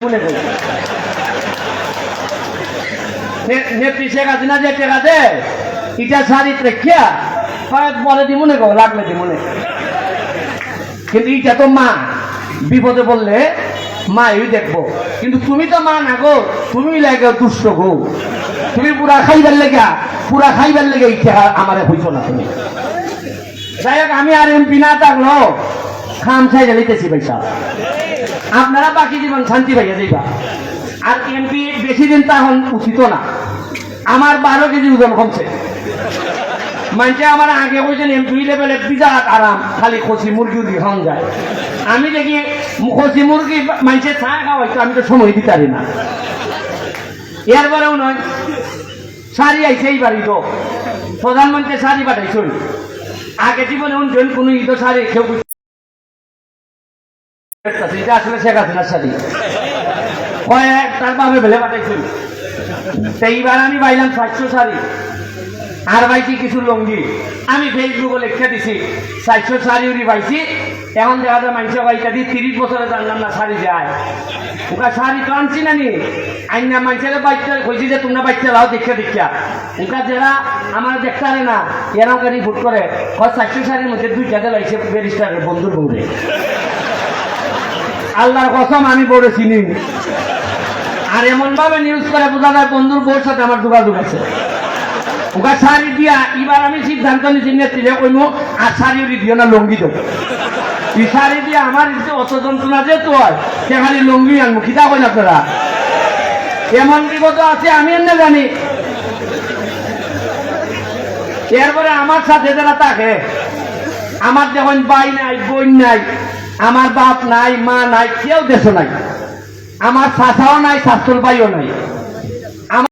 মনে করি নেত্রী শেখ হাসিনা যে টেকা দে এটা শাড়ি রেখিয়া বলে দি মনে করো লাগলে দি মনে, কিন্তু এটা তো মা বিপদে বললে মা এই দেখবো, কিন্তু তুমি তো মা না গো, তুমি লাগে দুষ্ট গো, তুমি পুরা খাইবার লেগে ইচ্ছা আমারে হইছ না তুমি। যাই হোক আমি আর এমপি না থাকলো খাম ছাই জ্বালিতেছি পয়সা, আপনারা বাকি জীবন শান্তি পাইয়া যাইবা। আর এমপি বেশি দিন তখন উচিত না, আমার 12 কেজি ওজন কমছে। মানুষে আমার আগে বলছেন এমপি লেভেলে বিরাট আরাম, খালি খসি মুরগি খাওয়া যায়। আমি দেখি খসি মুরগি মানুষের চা খাওয়াইতো, আমি তো সময় দিতে পারি না। এরপরেও নয় শাড়ি আইসে এই বাড়ি তো প্রধানমন্ত্রী শাড়ি পাঠাইছেন, আগে জীবনে উনছেন কোন ঈদ শাড়ি কেউ এটা আসলে শেখ হাসিনার শাড়ি তার বাবে ভেলে পাঠাইছেন। এইবার আমি পাইলাম 700 শাড়ি আর পাইছি কিছু লঙ্গি। আমি ফেসবুকে লেখা দিছি 700 শাড়ি উড়ি পাইছি। এখন দেখা যায় মানুষ বাইকা দিয়ে 30 বছরে জানলাম না শাড়ি যায়। ওটা শাড়ি তো আনছি না নি আইনা মানুষের বাচ্চা কইছি যে তোমরা বাচ্চা লাও দেখা ওটা যারা আমার দেখতে পারে না এরকম গাড়ি ভোট করে 700 শাড়ির মধ্যে 2টা লাগছে ব্যারিস্টারের বন্ধুর বউরে। আল্লাহর কসম আমি বড় চিনি, আর এমন ভাবে নিউজ করে বোঝা যায় বন্ধুর বউর সাথে আমার যোগাযোগ আছে। ওকে শাড়ি দিয়া এবার আমি সিদ্ধান্ত নিচ্ছি নেত্রীরে কইমো আর শাড়ি উড়ি দিও না, লঙ্গি দেবো। এই শাড়ি দিয়ে আমার অত যন্ত্রণা যেহেতু হয় সে খালি লঙ্গি আনবো, খিদা কই না তোরা এমন বিপদ আছে আমি এমনি জানি। এরপরে আমার সাথে যারা থাকে, আমার যখন ভাই নাই বোন নাই, আমার বাপ নাই মা নাই, কেউ দেশ নাই, আমার চাচাও নাই শাশুর ভাইও নাই,